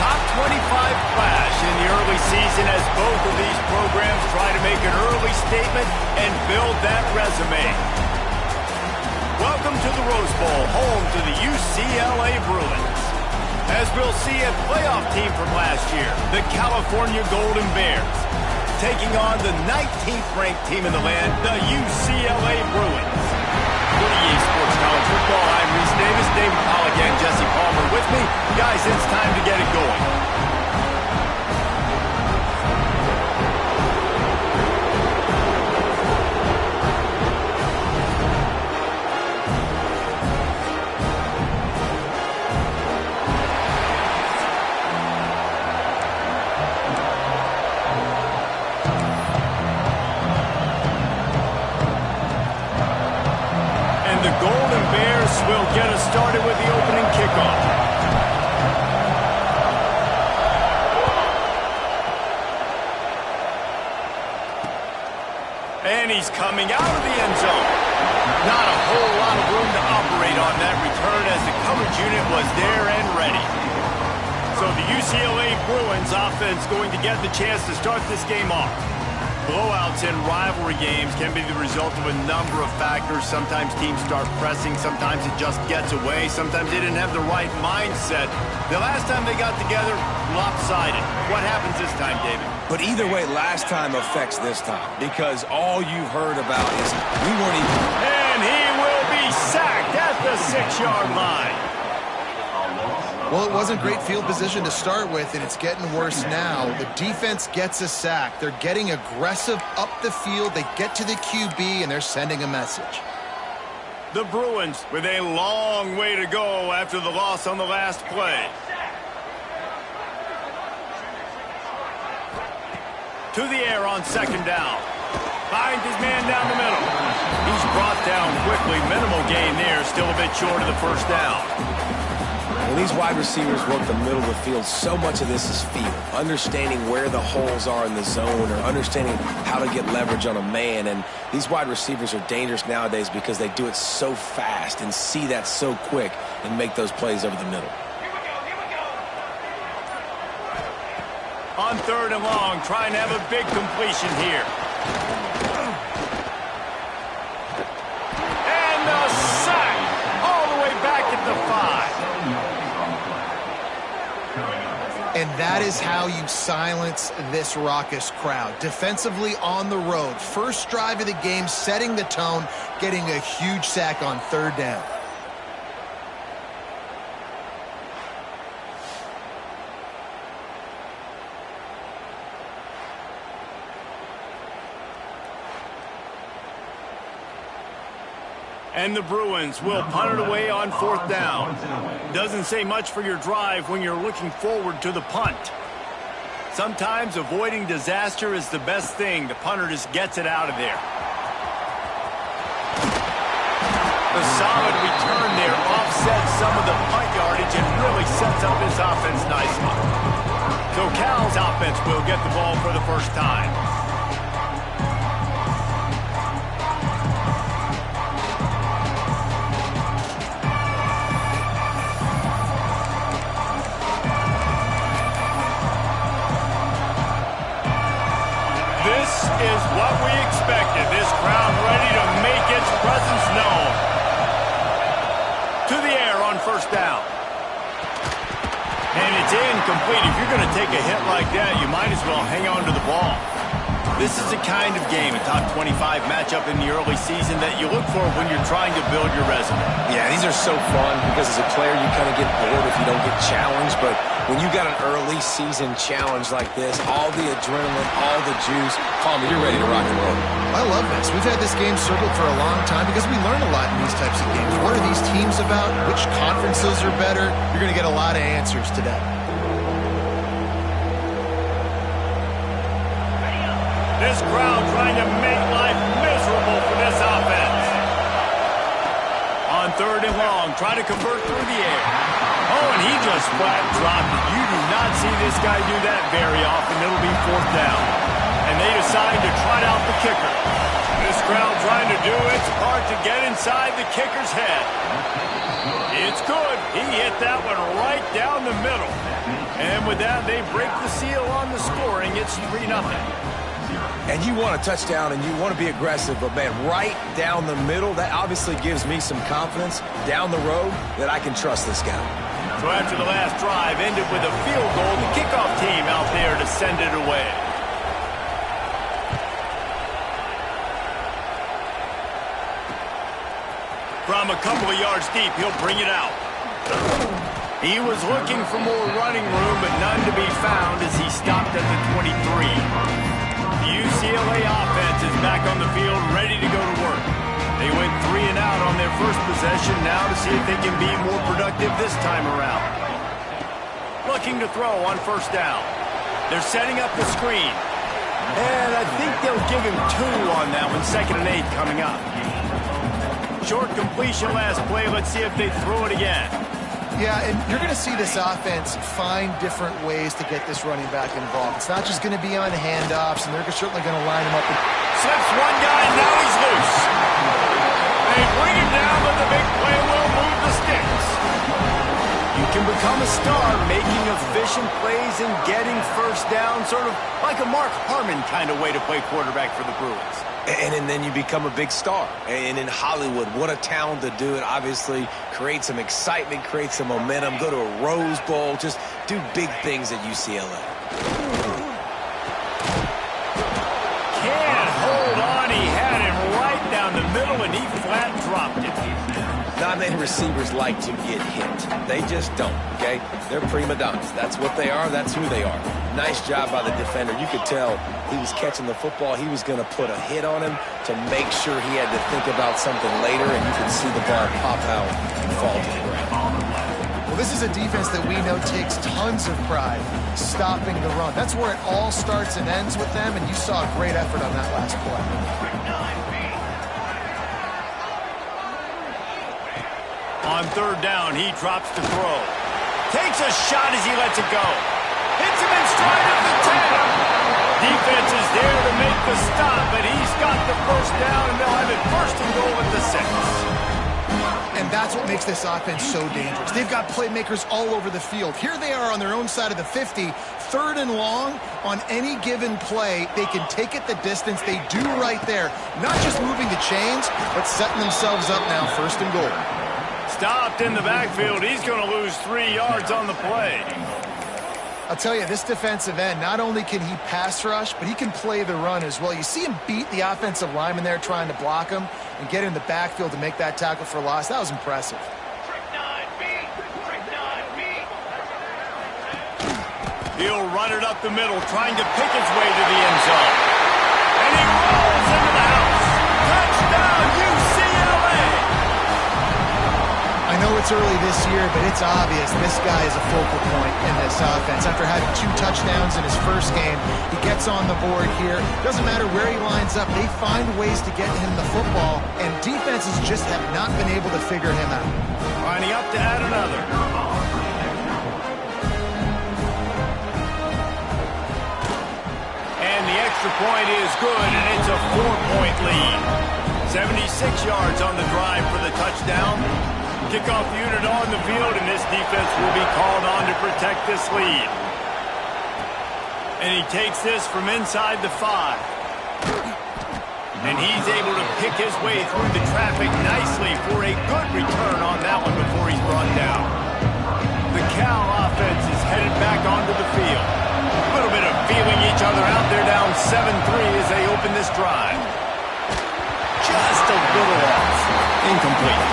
top 25 clash in the early season as both of these programs try to make an early statement and build that resume. Welcome to the Rose Bowl, home to the UCLA Bruins. As we'll see a playoff team from last year, the California Golden Bears, taking on the 19th ranked team in the land, the UCLA Bruins. For the EA Sports College Football, I'm Reese Davis, David Pollack and Jesse Palmer with me. Guys, it's time to get it going. Will get us started with the opening kickoff. And he's coming out of the end zone. Not a whole lot of room to operate on that return as the coverage unit was there and ready. So the UCLA Bruins offense going to get the chance to start this game off. Blowouts in rivalry games can be the result of a number of factors. Sometimes teams start pressing. Sometimes it just gets away. Sometimes they didn't have the right mindset. The last time they got together, lopsided. What happens this time, David? But either way, last time affects this time because all you've heard about is we weren't even... And he will be sacked at the 6-yard line. Well, it wasn't great field position to start with, and it's getting worse now. The defense gets a sack. They're getting aggressive up the field. They get to the QB, and they're sending a message. The Bruins with a long way to go after the loss on the last play. To the air on second down. Finds his man down the middle. He's brought down quickly. Minimal gain there. Still a bit short of the first down. When these wide receivers work the middle of the field, so much of this is feel. Understanding where the holes are in the zone or understanding how to get leverage on a man. And these wide receivers are dangerous nowadays because they do it so fast and see that so quick and make those plays over the middle. On third and long, trying to have a big completion here. And the sack all the way back at the 5. And that is how you silence this raucous crowd. Defensively on the road. First drive of the game, setting the tone, getting a huge sack on third down. And the Bruins will punt it away on fourth down. Doesn't say much for your drive when you're looking forward to the punt. Sometimes avoiding disaster is the best thing. The punter just gets it out of there. The solid return there offsets some of the punt yardage and really sets up this offense nicely. So Cal's offense will get the ball for the first time. Is what we expected. This crowd ready to make its presence known. To the air on first down. And it's incomplete. If you're going to take a hit like that, you might as well hang on to the ball. This is the kind of game, a top 25 matchup in the early season that you look for when you're trying to build your resume. Yeah, these are so fun because as a player you kind of get bored if you don't get challenged, but when you got an early season challenge like this, all the adrenaline, all the juice, Palmer, you're ready to rock and roll. I love this. We've had this game circled for a long time because we learn a lot in these types of games. What are these teams about? Which conferences are better? You're going to get a lot of answers today. This crowd trying to make life miserable for this offense. On third and long, trying to convert through the air. Oh, and he just flat dropped it. You do not see this guy do that very often. It'll be fourth down. And they decide to trot out the kicker. This crowd trying to do its part to get inside the kicker's head. It's good. He hit that one right down the middle. And with that, they break the seal on the scoring. It's 3-0. And you want a touchdown and you want to be aggressive, but man, right down the middle, that obviously gives me some confidence down the road that I can trust this guy. So after the last drive ended with a field goal, the kickoff team out there to send it away. From a couple of yards deep, he'll bring it out. He was looking for more running room, but none to be found as he stopped at the 23. The UCLA offense is back on the field, ready to go to work. They went 3 and out on their first possession, now to see if they can be more productive this time around. Looking to throw on first down. They're setting up the screen. And I think they'll give him 2 on that one, 2nd and 8 coming up. Short completion last play. Let's see if they throw it again. Yeah, and you're going to see this offense find different ways to get this running back involved. It's not just going to be on handoffs, and they're certainly going to line him up. Slips one guy, now he's loose. They bring him down, but the big play will move the sticks. You can become a star making efficient plays and getting first down, sort of like a Mark Harmon kind of way to play quarterback for the Bruins. And then you become a big star. And in Hollywood, what a town to do it. Obviously, create some excitement, create some momentum, go to a Rose Bowl, just do big things at UCLA. Can't hold on. He had him right down the middle, and he flat dropped it. Not many receivers like to get hit. They just don't, okay? They're prima donnas. That's what they are. That's who they are. Nice job by the defender. You could tell he was catching the football. He was going to put a hit on him to make sure he had to think about something later, and you could see the ball pop out and fall to the ground. Well, this is a defense that we know takes tons of pride stopping the run. That's where it all starts and ends with them, and you saw a great effort on that last play. On third down, he drops to throw. Takes a shot as he lets it go. Hits him in stride at the 10. Defense is there to make the stop, but he's got the first down, and they'll have it 1st and goal at the 6. And that's what makes this offense so dangerous. They've got playmakers all over the field. Here they are on their own side of the 50, 3rd and long. On any given play, they can take it the distance. They do right there. Not just moving the chains, but setting themselves up now 1st and goal. Stopped in the backfield. He's going to lose 3 yards on the play. I'll tell you, this defensive end, not only can he pass rush, but he can play the run as well. You see him beat the offensive lineman there trying to block him and get in the backfield to make that tackle for loss. That was impressive. He'll run it up the middle, trying to pick his way to the end zone. And he rolls into the house. Touchdown, UCLA! I know it's early this year, but it's obvious this guy is a focal point in this offense. After having 2 touchdowns in his first game, he gets on the board here. Doesn't matter where he lines up, they find ways to get him the football, and defenses just have not been able to figure him out. Lining up to add another. And the extra point is good, and it's a 4-point lead. 76 yards on the drive for the touchdown. Kickoff unit on the field, and this defense will be called on to protect this lead. And he takes this from inside the 5. And he's able to pick his way through the traffic nicely for a good return on that one before he's brought down. The Cal offense is headed back onto the field. A little bit of feeling each other out there, down 7-3 as they open this drive. Just a little off. Incomplete.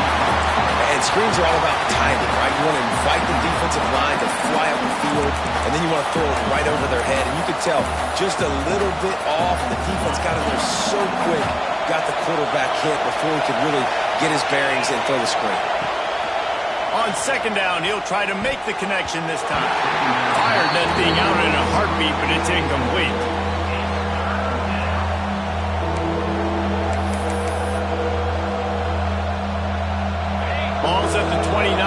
And screens are all about timing, right? You want to invite the defensive line to fly up the field, and then you want to throw it right over their head. And you could tell just a little bit off, and the defense got in there so quick, got the quarterback hit before he could really get his bearings and throw the screen. On 2nd down, he'll try to make the connection this time. Fired that thing out in a heartbeat, but it's incomplete. Ball's at the 29.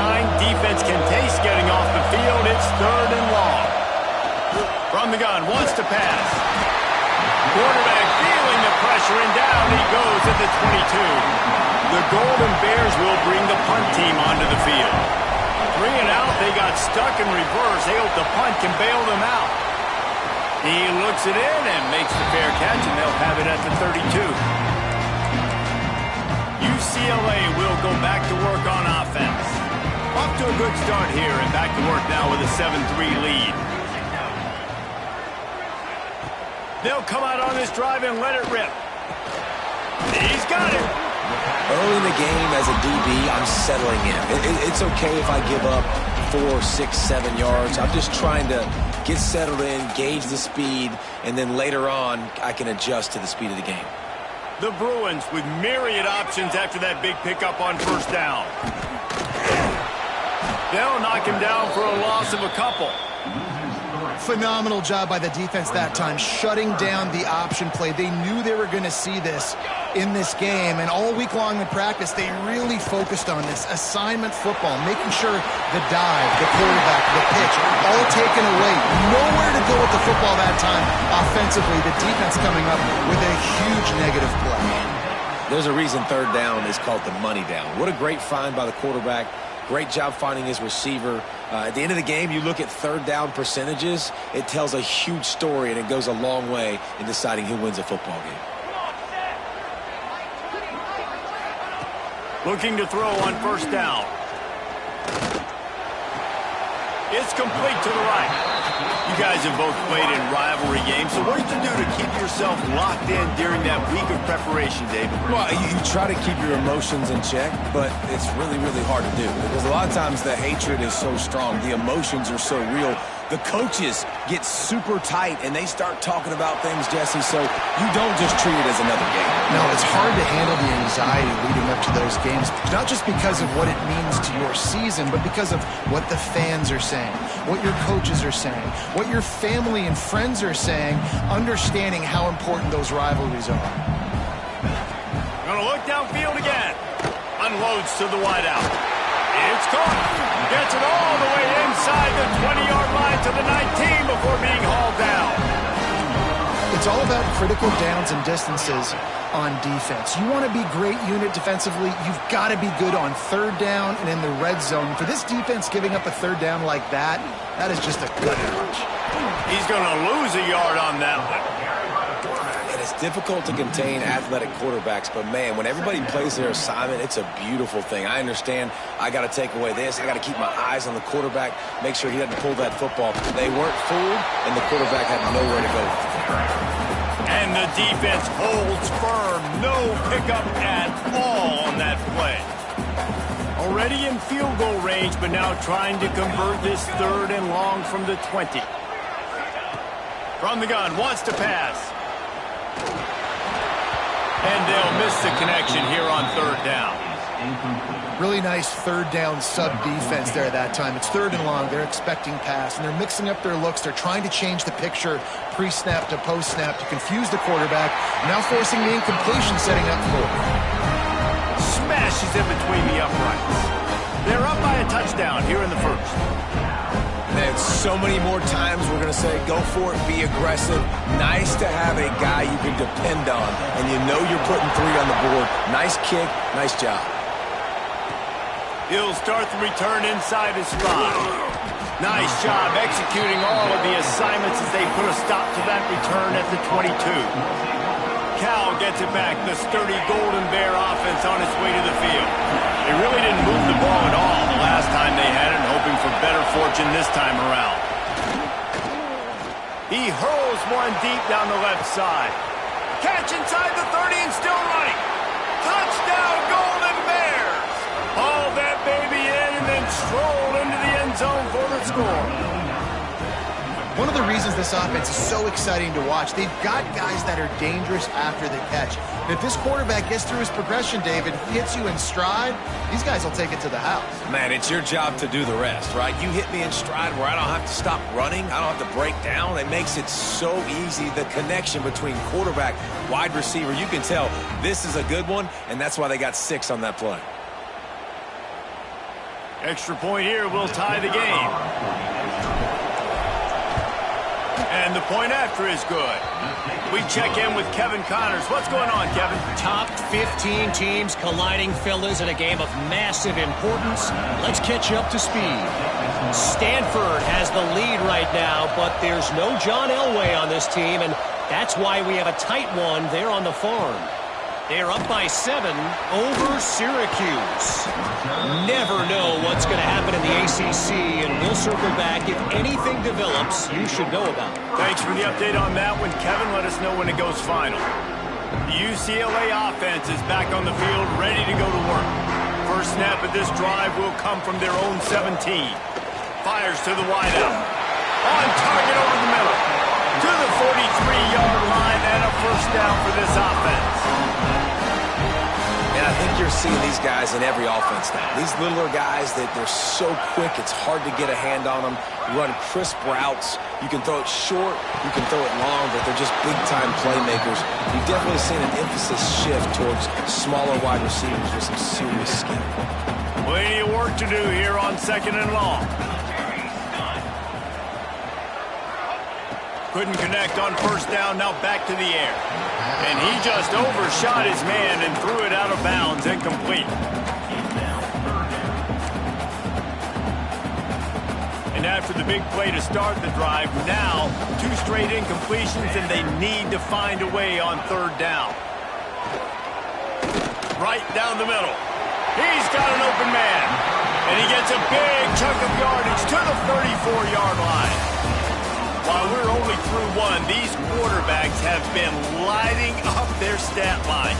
Defense can taste getting off the field. It's 3rd and long. From the gun, wants to pass. Quarterback feeling the pressure, and down he goes at the 22. The Golden Bears will bring the punt team onto the field. 3 and out, they got stuck in reverse. They hope the punt can bail them out. He looks it in and makes the fair catch, and they'll have it at the 32. UCLA will go back to work on offense. Off to a good start here, and back to work now with a 7-3 lead. They'll come out on this drive and let it rip. He's got it. Early in the game as a DB, I'm settling in. It's okay if I give up 4, 6, 7 yards. I'm just trying to get settled in, gauge the speed, and then later on, I can adjust to the speed of the game. The Bruins with myriad options after that big pickup on first down. They'll knock him down for a loss of a couple. Phenomenal job by the defense that time, shutting down the option play. They knew they were going to see this in this game, and all week long in practice, they really focused on this assignment football, making sure the dive, the quarterback, the pitch, all taken away. Nowhere to go with the football that time offensively. The defense coming up with a huge negative play. There's a reason third down is called the money down. What a great find by the quarterback. Great job finding his receiver. At the end of the game, you look at third down percentages. It tells a huge story, and it goes a long way in deciding who wins a football game. Looking to throw on first down. It's complete to the right. You guys have both played in rivalry games, so what did you do to keep yourself locked in during that week of preparation, David? Well, you try to keep your emotions in check, but it's really, really hard to do because a lot of times the hatred is so strong. The emotions are so real. The coaches get super tight, and they start talking about things, Jesse, so you don't just treat it as another game. No, it's hard to handle the anxiety leading up to those games, not just because of what it means to your season, but because of what the fans are saying, what your coaches are saying, what your family and friends are saying, understanding how important those rivalries are. Gonna look downfield again. Unloads to the wideout. It's caught. Gets it all the way inside the 20-yard line to the 19 before being hauled down. It's all about critical downs and distances on defense. You want to be great unit defensively, you've got to be good on third down and in the red zone. For this defense giving up a third down like that, that is just a gut punch. He's going to lose a yard on that one. And it's difficult to contain athletic quarterbacks, but man, when everybody plays their assignment, it's a beautiful thing. I understand I got to take away this. I got to keep my eyes on the quarterback, make sure he doesn't pull that football. They weren't fooled, and the quarterback had nowhere to go. And the defense holds firm. No pickup at all on that play. Already in field goal range, but now trying to convert this third and long from the 20. From the gun, wants to pass. And they'll miss the connection here on third down. Really nice third down sub-defense there that time. It's third and long. They're expecting pass, and they're mixing up their looks. They're trying to change the picture pre-snap to post-snap to confuse the quarterback, now forcing the incompletion, setting up for. Smashes in between the uprights. They're up by a touchdown here in the first. And so many more times we're going to say, go for it, be aggressive. Nice to have a guy you can depend on, and you know you're putting 3 on the board. Nice kick, nice job. He'll start the return inside his spot. Nice job executing all of the assignments as they put a stop to that return at the 22. Cal gets it back, the sturdy Golden Bear offense on its way to the field. They really didn't move the ball at all the last time they had it, hoping for better fortune this time around. He hurls one deep down the left side. Catch inside the 30 and still running. Touchdown, Golden Bears! Haul that baby in and then stroll into the end zone for the score. One of the reasons this offense is so exciting to watch, they've got guys that are dangerous after the catch. And if this quarterback gets through his progression, David, hits you in stride, these guys will take it to the house. Man, it's your job to do the rest, right? You hit me in stride where I don't have to stop running. I don't have to break down. It makes it so easy. The connection between quarterback, wide receiver, you can tell this is a good one, and that's why they got 6 on that play. Extra point here will tie the game. And the point after is good. We check in with Kevin Connors. What's going on, Kevin? Top 15 teams colliding, fellas, in a game of massive importance. Let's catch you up to speed. Stanford has the lead right now, but there's no John Elway on this team, and that's why we have a tight one there on the farm. They're up by 7 over Syracuse. Never know what's going to happen in the ACC, and we'll circle back if anything develops you should know about. Thanks for the update on that one, Kevin. Let us know when it goes final. The UCLA offense is back on the field, ready to go to work. First snap of this drive will come from their own 17. Fires to the wideout. On target over the middle. To the 43-yard line, and a first down for this offense. And I think you're seeing these guys in every offense now. These littler guys, they're so quick, it's hard to get a hand on them. Run crisp routes. You can throw it short, you can throw it long, but they're just big-time playmakers. You've definitely seen an emphasis shift towards smaller wide receivers with some serious skill. Plenty of work to do here on 2nd and long. Couldn't connect on first down, now back to the air. And he just overshot his man and threw it out of bounds, incomplete. And after the big play to start the drive, now 2 straight incompletions, and they need to find a way on 3rd down. Right down the middle. He's got an open man. And he gets a big chunk of yardage to the 34-yard line. While we're only through 1, these quarterbacks have been lighting up their stat line.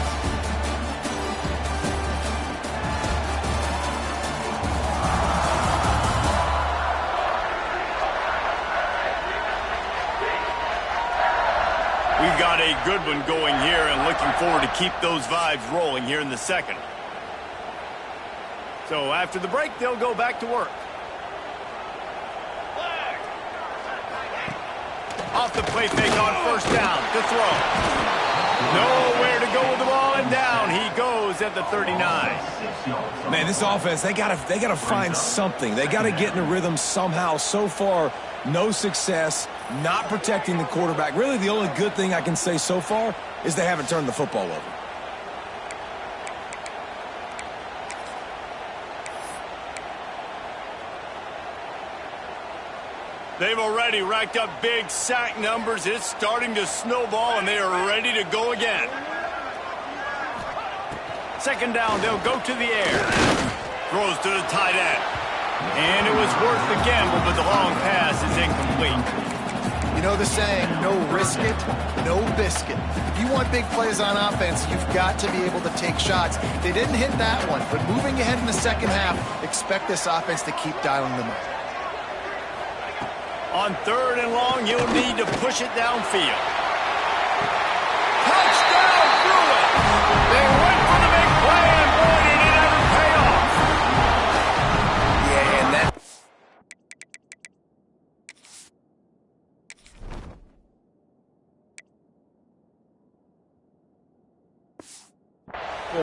We've got a good one going here and looking forward to keep those vibes rolling here in the 2nd. So after the break, they'll go back to work. Off the play fake on first down to throw. Nowhere to go with the ball, and down he goes at the 39. Man, this offense, they gotta find something. They gotta get in a rhythm somehow. So far, no success, not protecting the quarterback. Really, the only good thing I can say so far is they haven't turned the football over. They've already racked up big sack numbers. It's starting to snowball, and they are ready to go again. 2nd down, they'll go to the air. Throws to the tight end. And it was worth the gamble, but the long pass is incomplete. You know the saying, no risk it, no biscuit. If you want big plays on offense, you've got to be able to take shots. They didn't hit that one, but moving ahead in the 2nd half, expect this offense to keep dialing them up. On 3rd and long, you'll need to push it downfield. Touchdown, Bruin! They went for the big play, and boy, did it ever pay off. Yeah, and that...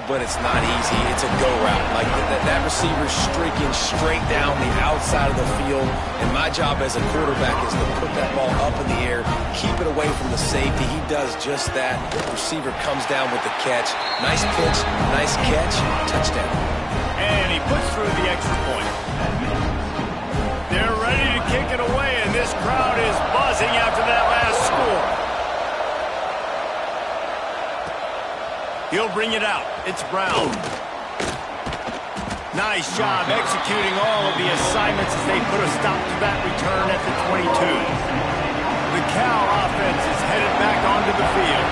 But it's not easy. It's a go route. Like that receiver's streaking straight down the outside of the field. And my job as a quarterback is to put that ball up in the air, keep it away from the safety. He does just that. The receiver comes down with the catch. Nice pitch, nice catch, touchdown. And he puts through the extra point. They're ready to kick it away, and this crowd is buzzing after that last score. He'll bring it out. It's Brown. Nice job executing all of the assignments as they put a stop to that return at the 22. The Cal offense is headed back onto the field.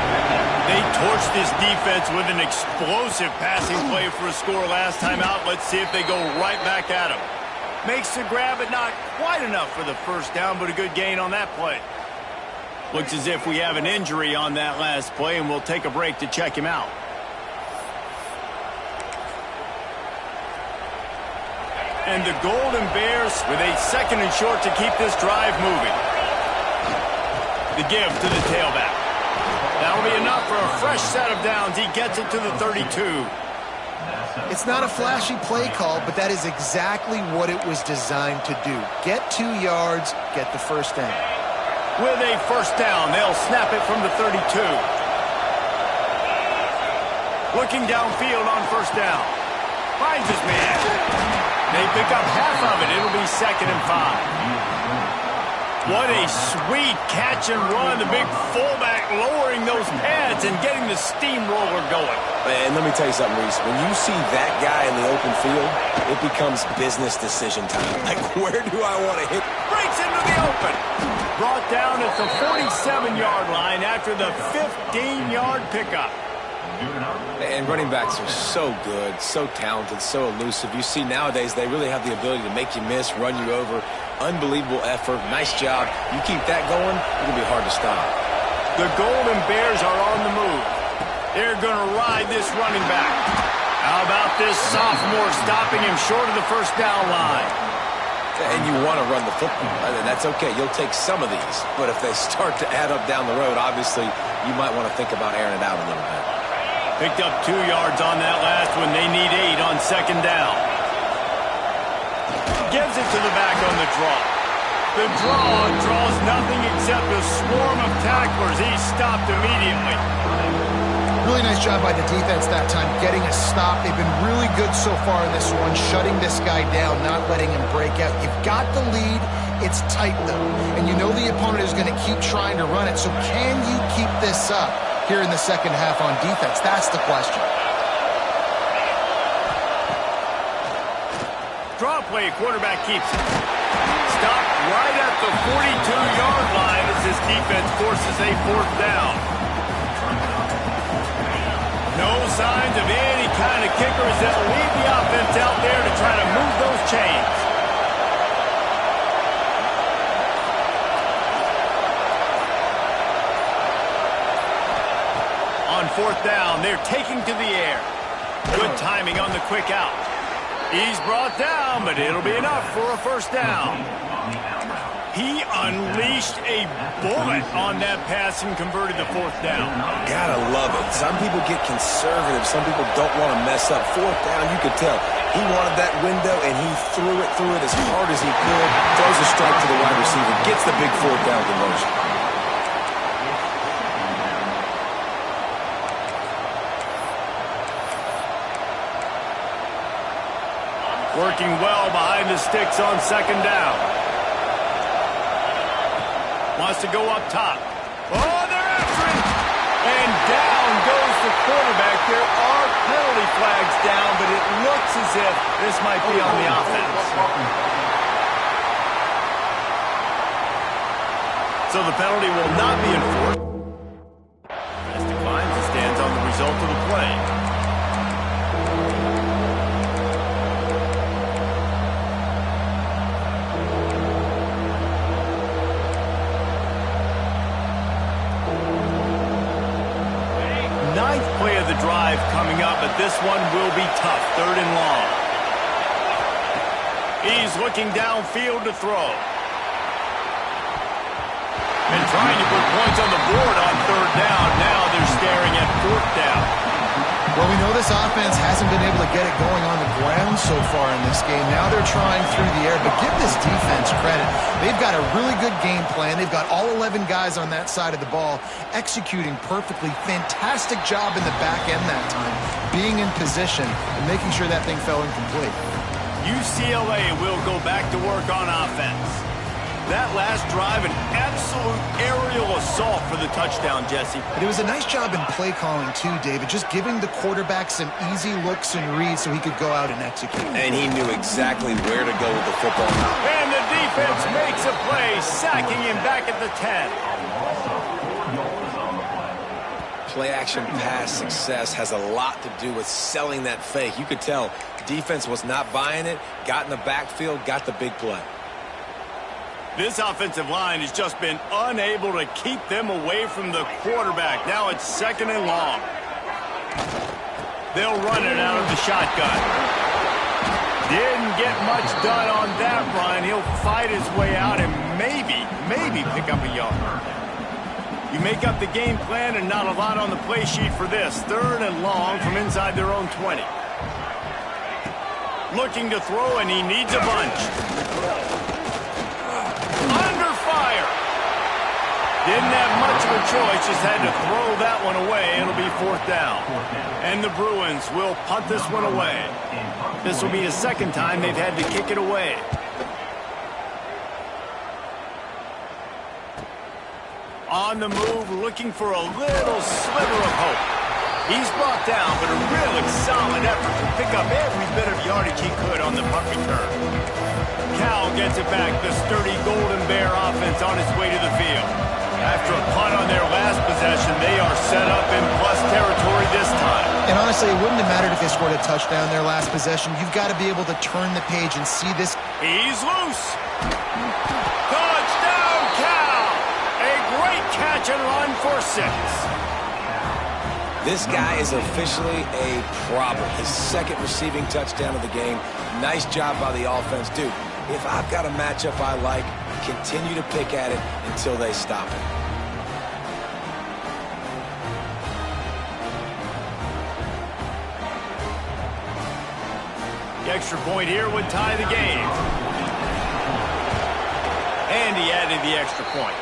They torched this defense with an explosive passing play for a score last time out. Let's see if they go right back at him. Makes the grab, but not quite enough for the first down, but a good gain on that play. Looks as if we have an injury on that last play, and we'll take a break to check him out. And the Golden Bears with a 2nd and short to keep this drive moving. The give to the tailback. That'll be enough for a fresh set of downs. He gets it to the 32. It's not a flashy play call, but that is exactly what it was designed to do. Get 2 yards, get the first down. with a first down. They'll snap it from the 32. Looking downfield on first down. Finds his man. They pick up half of it. It'll be 2nd and 5. What a sweet catch and run. The big fullback lowering those pads and getting the steamroller going. And let me tell you something, Reese. When you see that guy in the open field, it becomes business decision time. Like, where do I want to hit? Breaks into the open. Brought down at the 47-yard line after the 15-yard pickup. And running backs are so good, so talented, so elusive. You see nowadays they really have the ability to make you miss, run you over. Unbelievable effort. Nice job. You keep that going, it'll be hard to stop. The Golden Bears are on the move. They're going to ride this running back. How about this sophomore stopping him short of the first down line? And you want to run the football. That's okay. You'll take some of these. But if they start to add up down the road, obviously you might want to think about airing it out a little bit. Picked up 2 yards on that last one. They need 8 on second down. Gives it to the back on the draw. The draw draws nothing except a swarm of tacklers. He's stopped immediately. Really nice job by the defense that time, getting a stop. They've been really good so far in this one, shutting this guy down, not letting him break out. You've got the lead. It's tight, though. And you know the opponent is going to keep trying to run it. So can you keep this up here in the second half on defense? That's the question. Draw play, quarterback keeps it. Stopped right at the 42-yard line as this defense forces a 4th down. No signs of any kind of kickers that will lead the offense out there to try to move those chains. On 4th down, they're taking to the air. Good timing on the quick out. He's brought down, but it'll be enough for a first down. He unleashed a bullet on that pass and converted the 4th down. Gotta love it. Some people get conservative. Some people don't want to mess up. 4th down, you could tell. He wanted that window, and he threw it as hard as he could. Throws a strike to the wide receiver. Gets the big 4th down conversion. Working well behind the sticks on second down. Wants to go up top. Oh, they're after it! And down goes the quarterback. There are penalty flags down, but it looks as if this might be on the offense. So the penalty will not be enforced. As declines, it stands on the result of the play. Ninth play of the drive coming up, but this one will be tough. 3rd and long. He's looking downfield to throw. And trying to put points on the board on 3rd down. Now they're staring at 4th down. Well, we know this offense hasn't been able to get it going on the ground so far in this game. Now they're trying through the air, but give this defense credit. They've got a really good game plan. They've got all 11 guys on that side of the ball executing perfectly. Fantastic job in the back end that time, being in position and making sure that thing fell incomplete. UCLA will go back to work on offense. That last drive, an absolute aerial assault for the touchdown, Jesse. But it was a nice job in play calling, too, David, just giving the quarterback some easy looks and reads so he could go out and execute. And he knew exactly where to go with the football. And the defense makes a play, sacking him back at the 10. Play-action pass success has a lot to do with selling that fake. You could tell defense was not buying it, got in the backfield, got the big play. This offensive line has just been unable to keep them away from the quarterback. Now it's 2nd and long. They'll run it out of the shotgun. Didn't get much done on that run. He'll fight his way out and maybe pick up a yard. You make up the game plan and not a lot on the play sheet for this. 3rd and long from inside their own 20. Looking to throw, and he needs a bunch. Under fire. Didn't have much of a choice, just had to throw that one away. It'll be 4th down. And the Bruins will punt this one away. This will be the second time they've had to kick it away. On the move, looking for a little sliver of hope. He's brought down, but a really solid effort to pick up every bit of yardage he could on the punt return. Cal gets it back, the sturdy Golden Bear offense on its way to the field. After a punt on their last possession, they are set up in plus territory this time. And honestly, it wouldn't have mattered if they scored a touchdown their last possession. You've got to be able to turn the page and see this. He's loose. Touchdown, Cal! A great catch and run for 6. This guy is officially a problem. His second receiving touchdown of the game. Nice job by the offense. Dude, if I've got a matchup I like, continue to pick at it until they stop it. The extra point here would tie the game. And he added the extra point.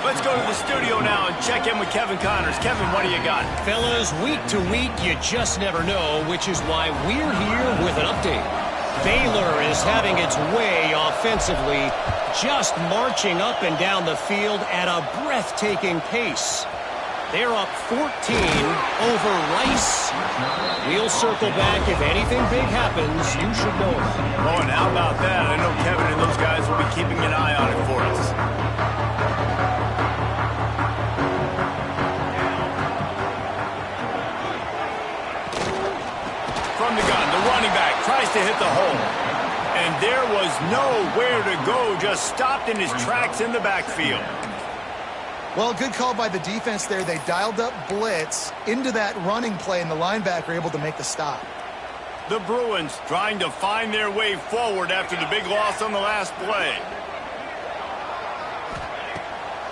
Let's go to the studio now and check in with Kevin Connors. Kevin, what do you got? Fellas, week to week, you just never know, which is why we're here with an update. Baylor is having its way offensively, just marching up and down the field at a breathtaking pace. They're up 14 over Rice. We'll circle back. If anything big happens, you should know it. Oh, and how about that? I know Kevin and those guys will be keeping an eye on it for us. From the gun, the running back tries to hit the hole. And there was nowhere to go, just stopped in his tracks in the backfield. Well, good call by the defense there. They dialed up blitz into that running play, and the linebacker able to make the stop. The Bruins trying to find their way forward after the big loss on the last play.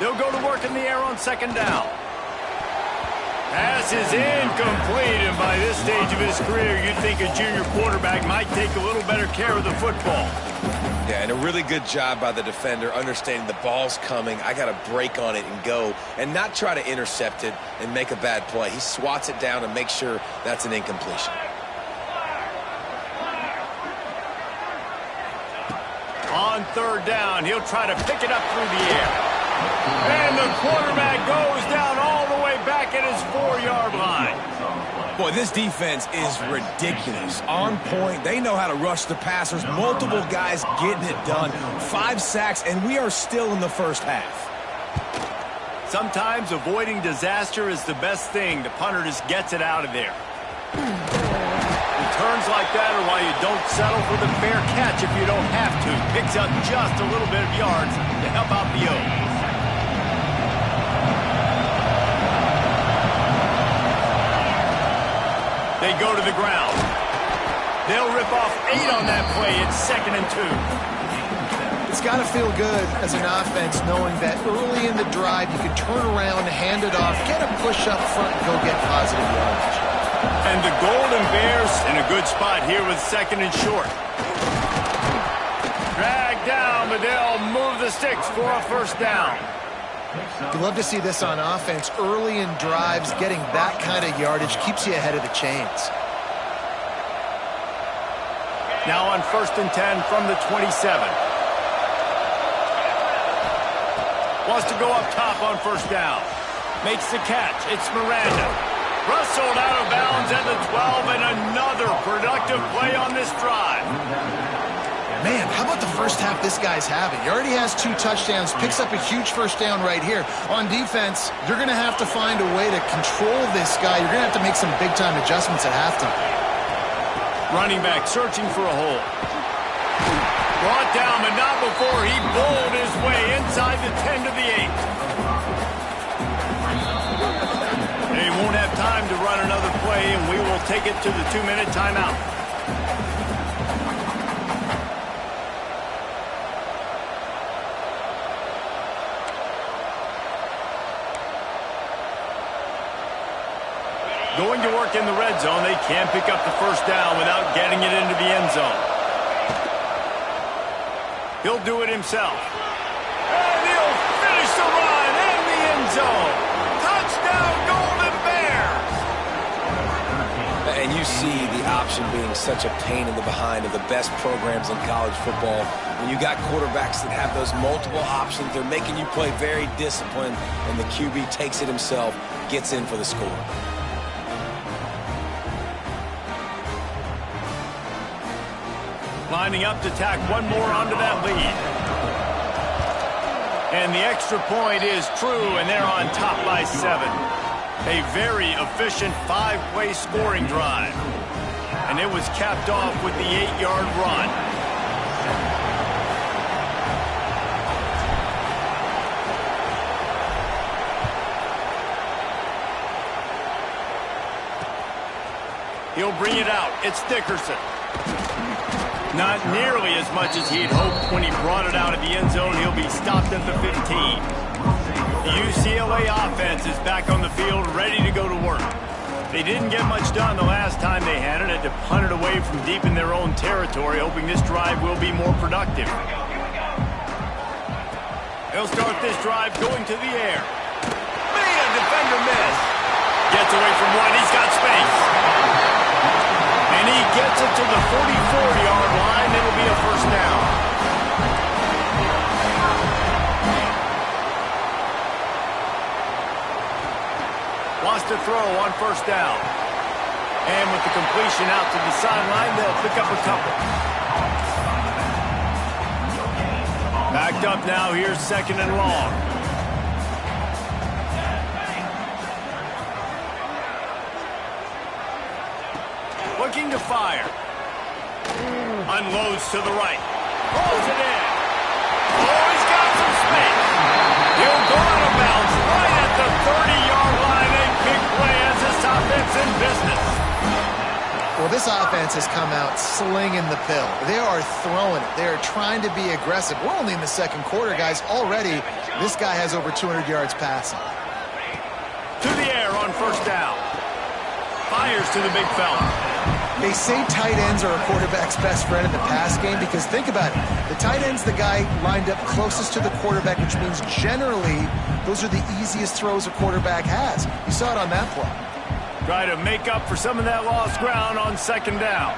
They'll go to work in the air on 2nd down. Pass is incomplete, and by this stage of his career, you'd think a junior quarterback might take a little better care of the football. Yeah, and a really good job by the defender understanding the ball's coming. I got to break on it and go and not try to intercept it and make a bad play. He swats it down and makes sure that's an incompletion. On 3rd down, he'll try to pick it up through the air. And the quarterback goes down all the way back at his 4-yard line. Boy, this defense is ridiculous. On point. They know how to rush the passers. Multiple guys getting it done. 5 sacks, and we are still in the first half. Sometimes avoiding disaster is the best thing. The punter just gets it out of there. Returns like that are why you don't settle for the fair catch if you don't have to. Picks up just a little bit of yards to help out the O's. They go to the ground. They'll rip off 8 on that play. It's 2nd and 2. It's got to feel good as an offense knowing that early in the drive you can turn around, hand it off, get a push up front, and go get positive yardage. And the Golden Bears in a good spot here with 2nd and short. Dragged down, but they'll move the sticks for a 1st down. You love to see this on offense. Early in drives, getting that kind of yardage keeps you ahead of the chains. Now on 1st and 10 from the 27. Wants to go up top on 1st down. Makes the catch. It's Miranda. Rustled out of bounds at the 12, and another productive play on this drive. Man, how about the first half this guy's having? He already has 2 touchdowns, picks up a huge 1st down right here. On defense, you're going to have to find a way to control this guy. You're going to have to make some big-time adjustments at halftime. Running back searching for a hole. Brought down, but not before he bowled his way inside the 10 to the 8. They won't have time to run another play, and we will take it to the 2-minute timeout. Going to work in the red zone, they can't pick up the 1st down without getting it into the end zone. He'll do it himself. And he'll finish the run in the interception being such a pain in the behind of the best programs in college football. When you got quarterbacks that have those multiple options, they're making you play very disciplined, and the QB takes it himself, gets in for the score. Lining up to tack one more onto that lead. And the extra point is true, and they're on top by 7. A very efficient 5-play scoring drive. And it was capped off with the 8-yard run. He'll bring it out. It's Dickerson. Not nearly as much as he'd hoped when he brought it out of the end zone. He'll be stopped at the 15. The UCLA offense is back on the field, ready to go to work. They didn't get much done the last time they had it. Had to punt it away from deep in their own territory, hoping this drive will be more productive. They'll start this drive going to the air. Made a defender miss. Gets away from one. He's got space. And he gets it to the 44-yard line. It'll be a first down. Wants to throw on first down. And with the completion out to the sideline, they'll pick up a couple. Backed up now. Here's second and long. Looking to fire. Unloads to the right. Pulls it in. Oh, he's got some space. He'll go out of bounds right at the 30-yard line. A big play as this offense in business. Well, this offense has come out slinging the pill. They are throwing it. They are trying to be aggressive. We're only in the second quarter, guys. Already, this guy has over 200 yards passing. To the air on first down. Fires to the big fella. They say tight ends are a quarterback's best friend in the pass game because think about it. The tight end's the guy lined up closest to the quarterback, which means generally those are the easiest throws a quarterback has. You saw it on that play. Try to make up for some of that lost ground on second down.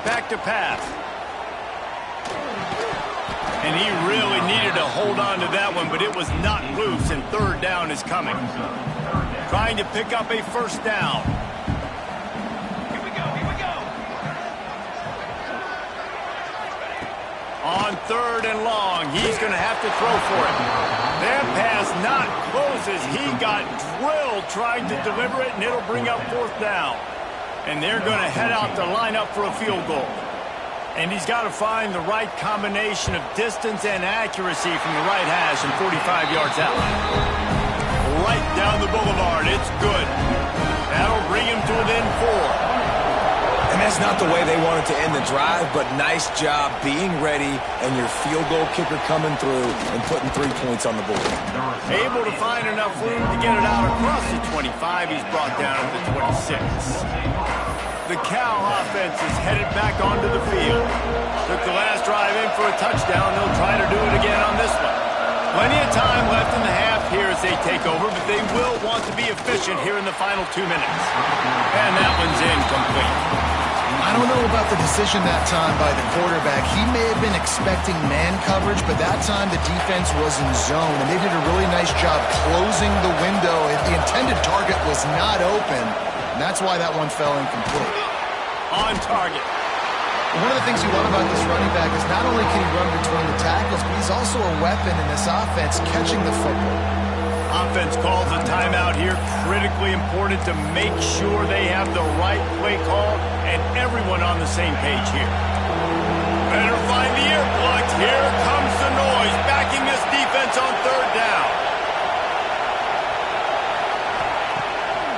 Back to pass. And he really needed to hold on to that one, but it was not loose, and third down is coming. Trying to pick up a first down. Here we go, here we go. On third and long, he's going to have to throw for it. That pass not closes. He got drilled trying to deliver it, and it'll bring up fourth down. And they're going to head out to line up for a field goal. And he's got to find the right combination of distance and accuracy from the right hash and 45 yards out. Right down the boulevard. It's good. That'll bring him to within 4. And that's not the way they wanted to end the drive, but nice job being ready and your field goal kicker coming through and putting 3 points on the board. Able to find enough room to get it out across the 25. He's brought down at the 26. The Cal offense is headed back onto the field. Took the last drive in for a touchdown. They'll try to do it again on this one. Plenty of time left in the half here as they take over, but they will want to be efficient here in the final 2 minutes. And that one's incomplete. I don't know about the decision that time by the quarterback. He may have been expecting man coverage, but that time the defense was in zone, and they did a really nice job closing the window if the intended target was not open, and that's why that one fell incomplete. On target. One of the things you love about this running back is not only can he run between the tackles, but he's also a weapon in this offense catching the football. Offense calls a timeout here. Critically important to make sure they have the right play call and everyone on the same page here. Better find the earplugs. Here comes the noise backing this defense on third down.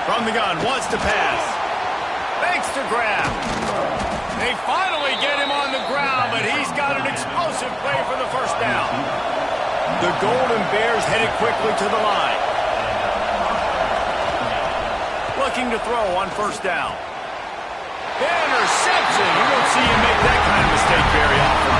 From the gun, wants to pass. Fakes to grab. They finally get him on the ground, but he's got an explosive play for the first down. The Golden Bears headed quickly to the line. Looking to throw on first down. Interception. You don't see him make that kind of mistake very often.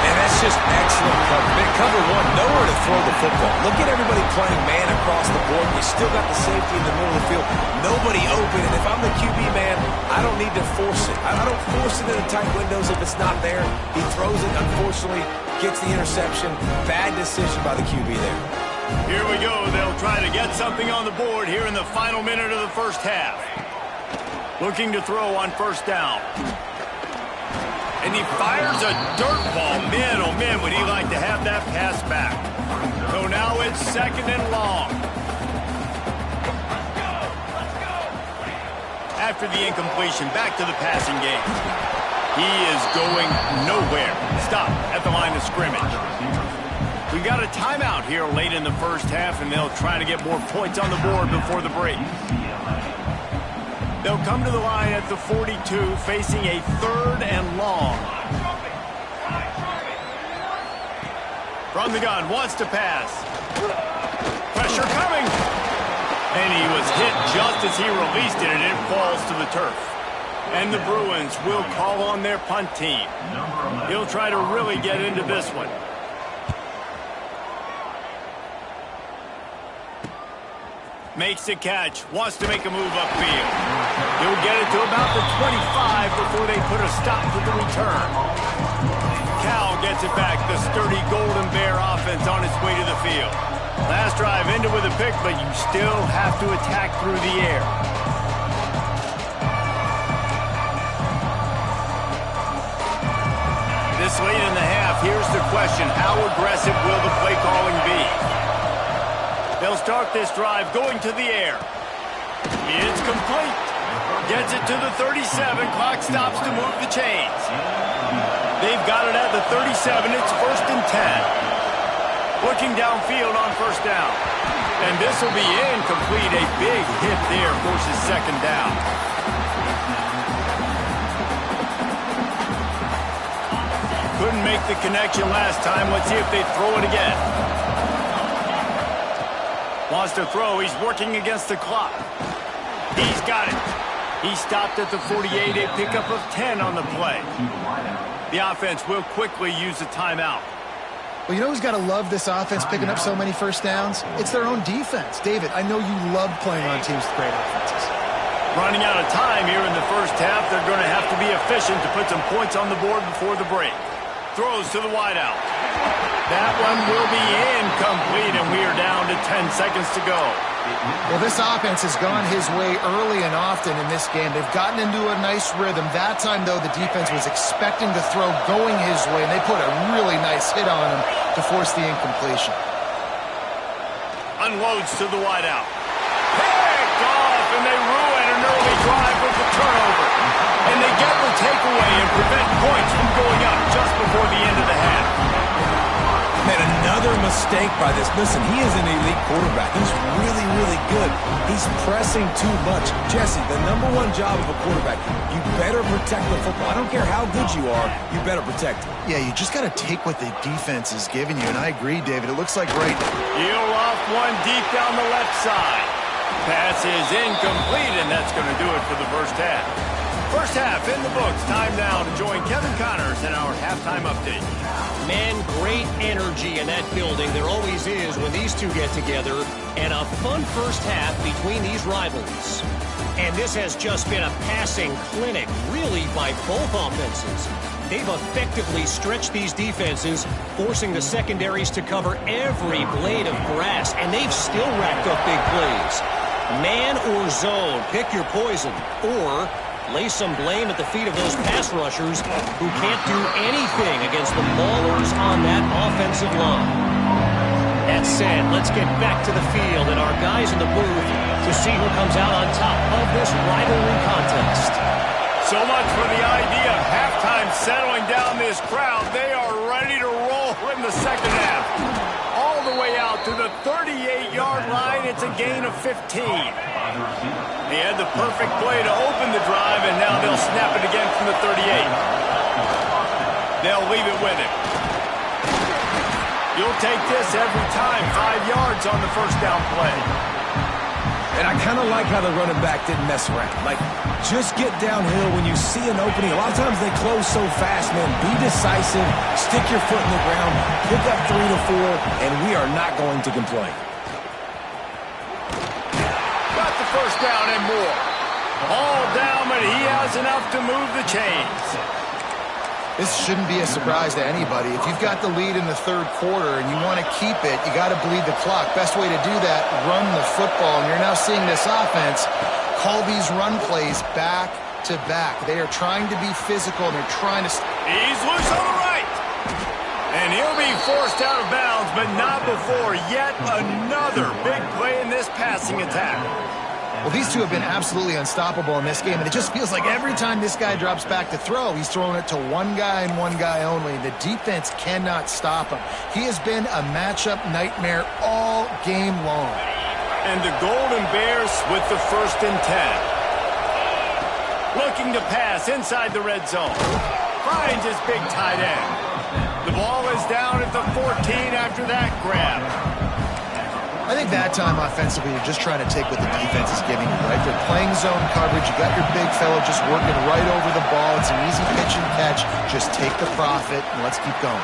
And that's just excellent coverage. Big cover one, nowhere to throw the football. Look at everybody playing man across the board. You still got the safety in the middle of the field. Nobody open, and if I'm the QB man, I don't need to force it. I don't force it into tight windows if it's not there. He throws it, unfortunately, gets the interception. Bad decision by the QB there. Here we go. They'll try to get something on the board here in the final minute of the first half. Looking to throw on first down. And he fires a dirt ball. Man, oh man, would he like to have that pass back. So now it's second and long. After the incompletion, back to the passing game. He is going nowhere. Stop at the line of scrimmage. We got a timeout here late in the first half, and they'll try to get more points on the board before the break. They'll come to the line at the 42, facing a third and long. From the gun, wants to pass. Pressure coming. And he was hit just as he released it, and it falls to the turf. And the Bruins will call on their punt team. He'll try to really get into this one. Makes the catch, wants to make a move upfield. He'll get it to about the 25 before they put a stop to the return. Cal gets it back, the sturdy Golden Bear offense on its way to the field. Last drive ended with a pick, but you still have to attack through the air. This late in the half, here's the question, how aggressive will the play calling be? They'll start this drive going to the air. It's complete. Gets it to the 37. Clock stops to move the chains. They've got it at the 37. It's first and 10. Looking downfield on first down. And this will be incomplete. A big hit there forces second down. Couldn't make the connection last time. Let's see if they throw it again. Wants to throw. He's working against the clock. He's got it. He stopped at the 48. A pickup of 10 on the play. The offense will quickly use a timeout. Well, you know who's got to love this offense picking up so many first downs? It's their own defense. David, I know you love playing on teams with great offenses. Running out of time here in the first half. They're going to have to be efficient to put some points on the board before the break. Throws to the wideout. That one will be incomplete, and we are down to 10 seconds to go. Well, this offense has gone his way early and often in this game. They've gotten into a nice rhythm. That time, though, the defense was expecting the throw going his way, and they put a really nice hit on him to force the incompletion. Unloads to the wideout. Picked off, and they ruin an early drive with the turnover. And they get the takeaway and prevent points from going up just before the end of the half. Man, another mistake by this. Listen, he is an elite quarterback. He's really, really good. He's pressing too much. Jesse, the number one job of a quarterback, you better protect the football. I don't care how good you are, you better protect it. Yeah, you just got to take what the defense is giving you, and I agree, David. It looks like right now. He'll off one deep down the left side. Pass is incomplete, and that's going to do it for the first half. First half in the books. Time now to join Kevin Connors in our halftime update. Man, great energy in that building. There always is when these two get together. And a fun first half between these rivals. And this has just been a passing clinic, really, by both offenses. They've effectively stretched these defenses, forcing the secondaries to cover every blade of grass. And they've still racked up big plays. Man or zone, pick your poison. Or lay some blame at the feet of those pass rushers who can't do anything against the maulers on that offensive line. That said, let's get back to the field and our guys in the booth to see who comes out on top of this rivalry contest. So much for the idea of halftime settling down this crowd. They are ready to roll in the second half. All the way out to the 38-yard line. It's a gain of 15. He had the perfect play to open the drive, and now they'll snap it again from the 38. They'll leave it with him. You'll take this every time. 5 yards on the first down play. And I kind of like how the running back didn't mess around. Like, just get downhill when you see an opening. A lot of times they close so fast, man. Be decisive, stick your foot in the ground, pick up 3 to 4, and we are not going to complain. Got the first down and more. All down, but he has enough to move the chains. This shouldn't be a surprise to anybody. If you've got the lead in the third quarter and you want to keep it, you got to bleed the clock. Best way to do that, run the football. And you're now seeing this offense call these run plays back to back. They are trying to be physical, and they're trying to... He's loose on the right. And he'll be forced out of bounds, but not before yet another big play in this passing attack. Well, these two have been absolutely unstoppable in this game, and it just feels like every time this guy drops back to throw, he's throwing it to one guy and one guy only. The defense cannot stop him. He has been a matchup nightmare all game long. And the Golden Bears with the 1st and 10. Looking to pass inside the red zone. Finds his big tight end. The ball is down at the 14 after that grab. I think that time offensively, you're just trying to take what the defense is giving you, right? They're playing zone coverage. You got your big fellow just working right over the ball. It's an easy pitch and catch. Just take the profit, and let's keep going.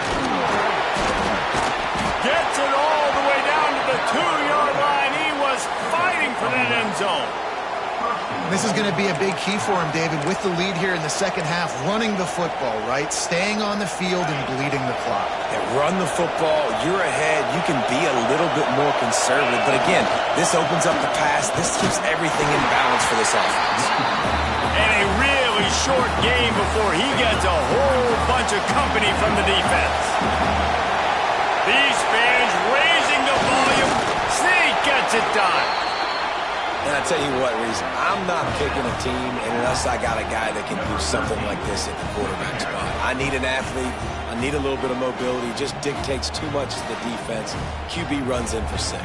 Gets it all the way down to the 2-yard line. He was fighting for that end zone. This is going to be a big key for him, David, with the lead here in the second half, running the football, right? Staying on the field and bleeding the clock. And run the football, you're ahead, you can be a little bit more conservative. But again, this opens up the pass. This keeps everything in balance for this offense. And a really short game before he gets a whole bunch of company from the defense. These fans raising the volume. Sneak gets it done. And I tell you what, Reese, I'm not picking a team unless I got a guy that can do something like this at the quarterback spot. I need an athlete. I need a little bit of mobility. Just dictates too much to the defense. QB runs in for 6.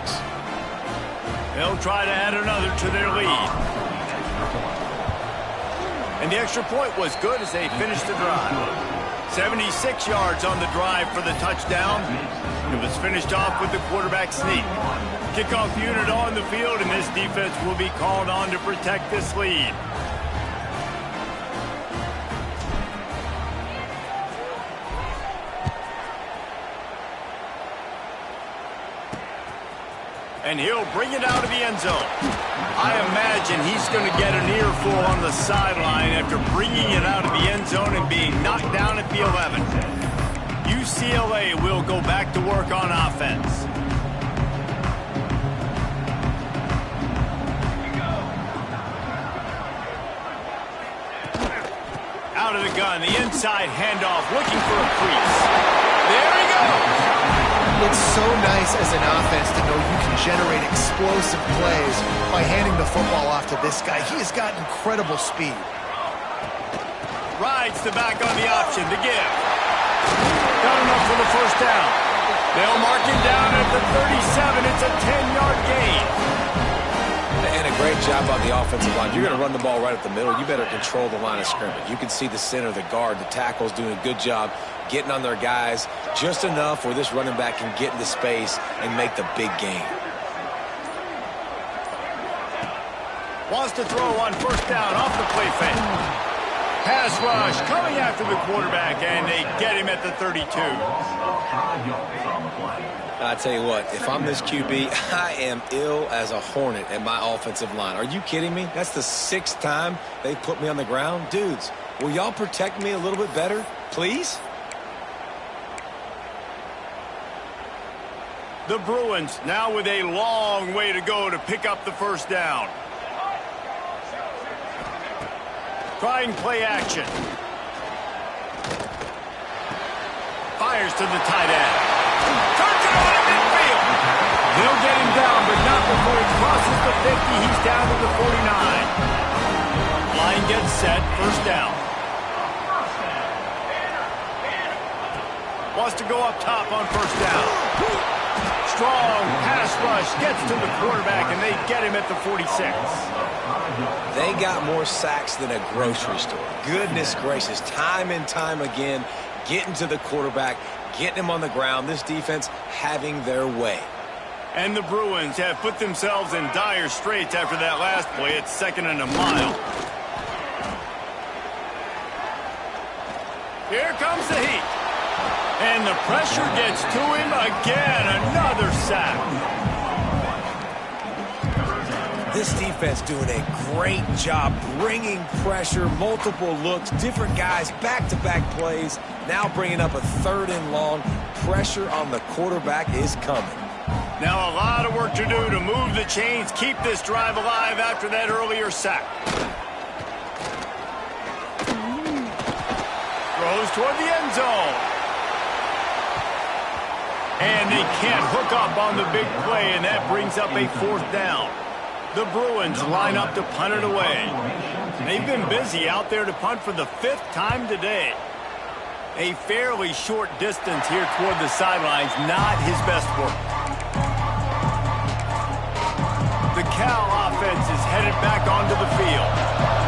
They'll try to add another to their lead. And the extra point was good as they finished the drive. 76 yards on the drive for the touchdown. It was finished off with the quarterback sneak. Kickoff unit on the field, and this defense will be called on to protect this lead. And he'll bring it out of the end zone. I imagine he's going to get an earful on the sideline after bringing it out of the end zone and being knocked down at the 11. UCLA will go back to work on offense. Out of the gun, the inside handoff, looking for a crease. There he goes. It's so nice as an offense to know you can generate explosive plays by handing the football off to this guy. He has got incredible speed. Rides the back on the option to give. Got enough for the first down. They'll mark him down at the 37. It's a 10-yard gain. And a great job on the offensive line. You're going to run the ball right up the middle. You better control the line of scrimmage. You can see the center, the guard, the tackle's doing a good job getting on their guys just enough where this running back can get into space and make the big gain. Wants to throw on first down off the play fake. Pass rush coming after the quarterback, and they get him at the 32. I tell you what, if I'm this QB, I am ill as a hornet at my offensive line. Are you kidding me? That's the 6th time they put me on the ground. Dudes, will y'all protect me a little bit better, please? The Bruins now with a long way to go to pick up the first down. Trying play action. Fires to the tight end. Turns it on at midfield. They'll get him down, but not before he crosses the 50. He's down to the 49. Line gets set. First down. Wants to go up top on first down. Strong pass rush gets to the quarterback, and they get him at the 46. They got more sacks than a grocery store. Goodness gracious, time and time again, getting to the quarterback, getting him on the ground. This defense having their way. And the Bruins have put themselves in dire straits after that last play. It's 2nd and a mile. Here comes the heat. And the pressure gets to him again. Another sack. This defense doing a great job bringing pressure, multiple looks, different guys, back-to-back plays. Now bringing up a 3rd and long. Pressure on the quarterback is coming. Now a lot of work to do to move the chains, keep this drive alive after that earlier sack. Throws toward the end zone. And they can't hook up on the big play, and that brings up a 4th down. The Bruins line up to punt it away. They've been busy out there to punt for the 5th time today. A fairly short distance here toward the sidelines, not his best work. The Cal offense is headed back onto the field.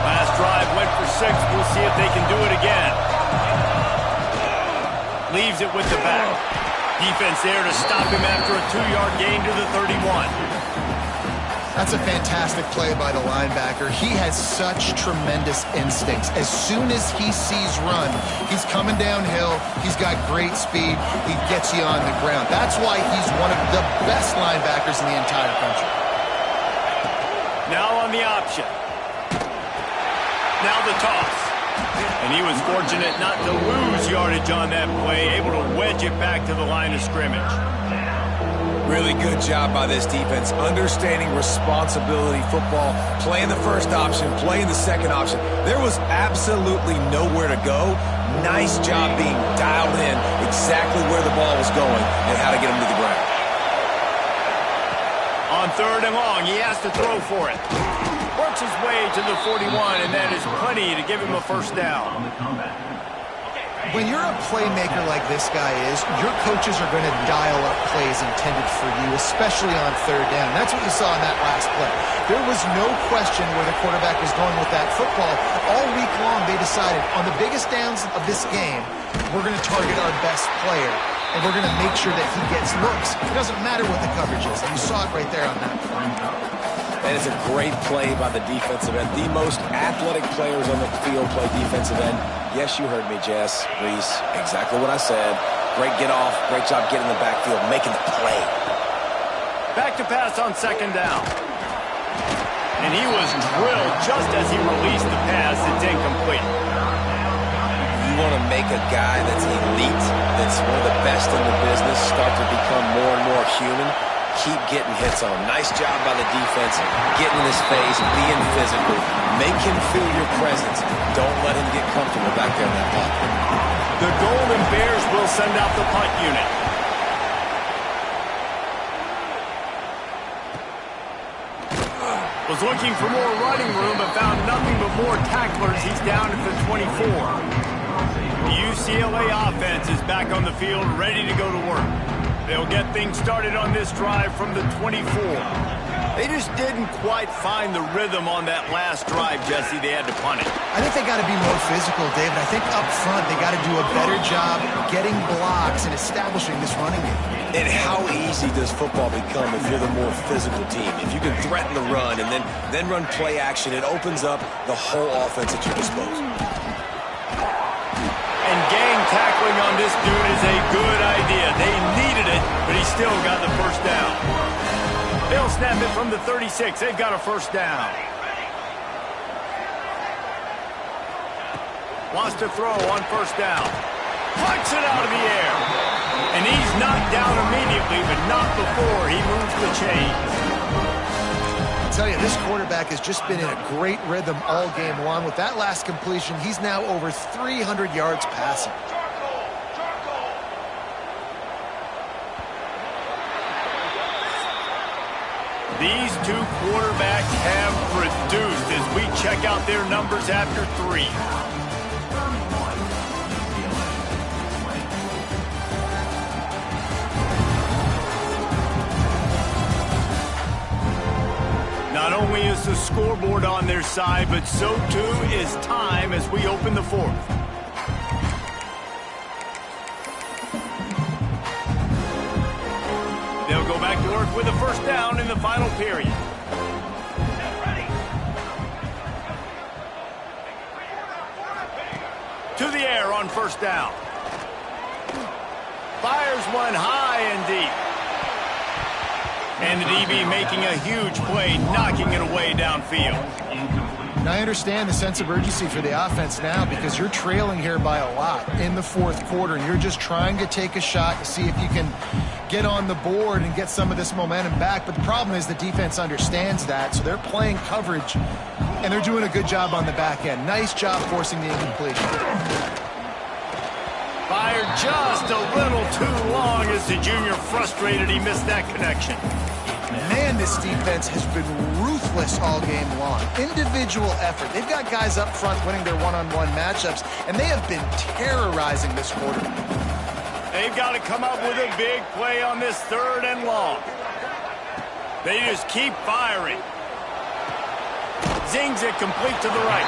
Last drive went for 6. We'll see if they can do it again. Leaves it with the back. Defense there to stop him after a 2-yard gain to the 31. That's a fantastic play by the linebacker. He has such tremendous instincts. As soon as he sees run, he's coming downhill. He's got great speed. He gets you on the ground. That's why he's one of the best linebackers in the entire country. Now on the option. Now the toss. And he was fortunate not to lose yardage on that play, able to wedge it back to the line of scrimmage. Really good job by this defense, understanding responsibility football, playing the first option, playing the second option. There was absolutely nowhere to go. Nice job being dialed in exactly where the ball was going and how to get him to the ground. On 3rd and long, he has to throw for it. Works his way to the 41, and that is plenty to give him a 1st down. When you're a playmaker like this guy is, your coaches are going to dial up plays intended for you, especially on 3rd down. That's what you saw in that last play. There was no question where the quarterback was going with that football. All week long, they decided on the biggest downs of this game, we're going to target our best player, and we're going to make sure that he gets looks. It doesn't matter what the coverage is, and you saw it right there on that play. And it's a great play by the defensive end. The most athletic players on the field play defensive end. Yes, you heard me, Jess, Reese. Exactly what I said. Great get off. Great job getting in the backfield, making the play. Back to pass on 2nd down. And he was drilled just as he released the pass. It's incomplete. You want to make a guy that's elite, that's one of the best in the business, start to become more and more human. Keep getting hits on him. Nice job by the defense, getting in his face, being physical. Make him feel your presence. Don't let him get comfortable back there in that pocket. The Golden Bears will send out the punt unit. Was looking for more running room, but found nothing but more tacklers. He's down at the 24. The UCLA offense is back on the field, ready to go to work. They'll get things started on this drive from the 24. They just didn't quite find the rhythm on that last drive, Jesse. They had to punt it. I think they got to be more physical, David. I think up front they got to do a better job getting blocks and establishing this running game. And how easy does football become if you're the more physical team? If you can threaten the run and then run play action, it opens up the whole offense at your disposal. And gang tackling on this dude is a good idea. They needed it, but he still got the 1st down. They'll snap it from the 36. They've got a 1st down. Wants to throw on 1st down. Flicks it out of the air. And he's knocked down immediately, but not before he moves the chains. I tell you, this quarterback has just been in a great rhythm all game long. With that last completion, he's now over 300 yards passing. These two quarterbacks have produced as we check out their numbers after 3. Not only is the scoreboard on their side, but so too is time as we open the 4th. They'll go back to work with a first down in the final period. To the air on first down. Fires one high and deep. And the DB making a huge play, knocking it away downfield. And I understand the sense of urgency for the offense now because you're trailing here by a lot in the fourth quarter, and you're just trying to take a shot to see if you can get on the board and get some of this momentum back. But the problem is the defense understands that, so they're playing coverage, and they're doing a good job on the back end. Nice job forcing the incompletion. Fired just a little too long as the junior frustrated he missed that connection. Man, this defense has been ruthless all game long. Individual effort. They've got guys up front winning their one-on-one matchups, and they have been terrorizing this quarter. They've got to come up with a big play on this third and long. They just keep firing. Zings it complete to the right.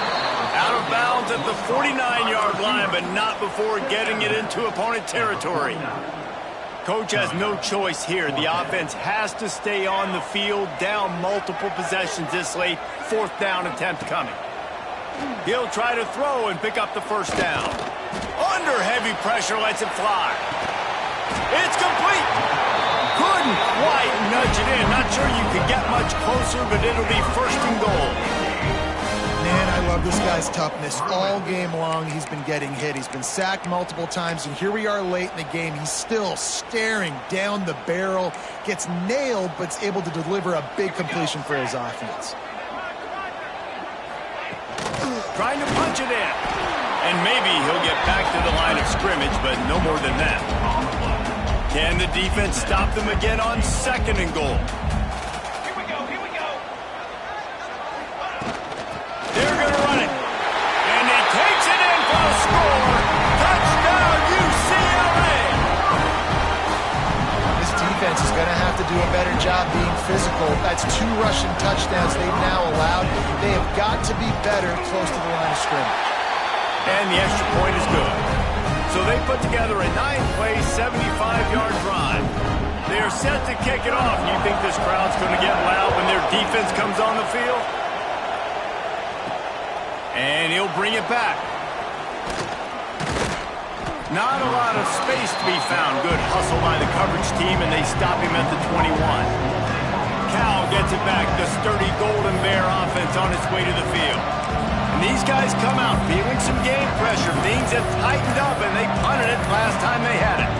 Out of bounds at the 49-yard line, but not before getting it into opponent territory. Coach has no choice here. The offense has to stay on the field, down multiple possessions this late. Fourth down attempt coming. He'll try to throw and pick up the first down. Under heavy pressure, lets it fly. It's complete. Couldn't quite nudge it in. Not sure you could get much closer, but it'll be first and goal. Man, I love this guy's toughness. All game long, he's been getting hit. He's been sacked multiple times, and here we are late in the game. He's still staring down the barrel, gets nailed, but is able to deliver a big completion for his offense. Trying to punch it in. And maybe he'll get back to the line of scrimmage, but no more than that. Can the defense stop them again on second and goal? They're going to run it. And he takes it in for a score. Touchdown, UCLA! This defense is going to have to do a better job being physical. That's 2 rushing touchdowns they've now allowed. They have got to be better close to the line of scrimmage. And the extra point is good. So they put together a 9-play, 75-yard drive. They are set to kick it off. You think this crowd's going to get loud when their defense comes on the field? And he'll bring it back. Not a lot of space to be found. Good hustle by the coverage team, and they stop him at the 21. Cal gets it back. The sturdy Golden Bear offense on its way to the field. And these guys come out feeling some game pressure. Things have tightened up, and they punted it last time they had it.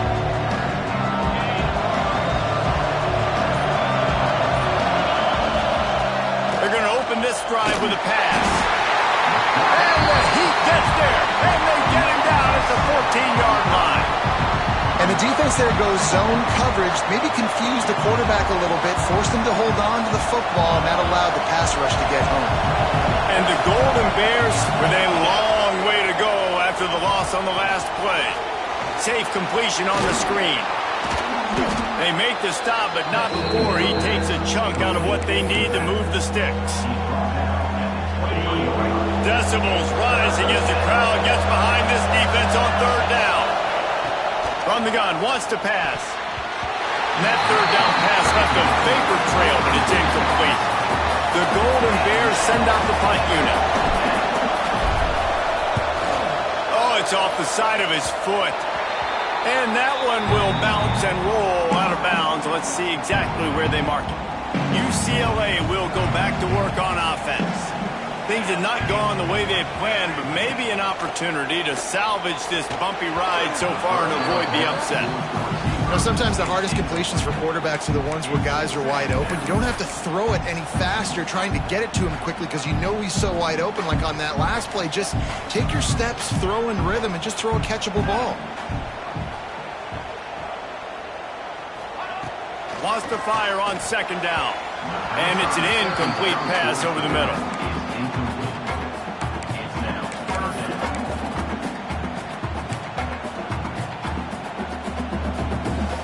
They're going to open this drive with a pass. And the Heat gets there, and they get him down at the 14-yard line. And the defense there goes zone coverage, maybe confused the quarterback a little bit, forced him to hold on to the football, and that allowed the pass rush to get home. And the Golden Bears with a long way to go after the loss on the last play. Safe completion on the screen. They make the stop, but not before he takes a chunk out of what they need to move the sticks. Decibels rising as the crowd gets behind this defense on third down. From the gun, wants to pass. And that third down pass left a vapor trail, but it's incomplete. The Golden Bears send out the punt unit. Oh, it's off the side of his foot. And that one will bounce and roll out of bounds. Let's see exactly where they mark it. UCLA will go back to work on offense. Things have not gone the way they had planned, but maybe an opportunity to salvage this bumpy ride so far and avoid the upset. You know, sometimes the hardest completions for quarterbacks are the ones where guys are wide open. You don't have to throw it any faster trying to get it to him quickly because you know he's so wide open. Like on that last play, just take your steps, throw in rhythm, and just throw a catchable ball. Wants to fire on second down. And it's an incomplete pass over the middle.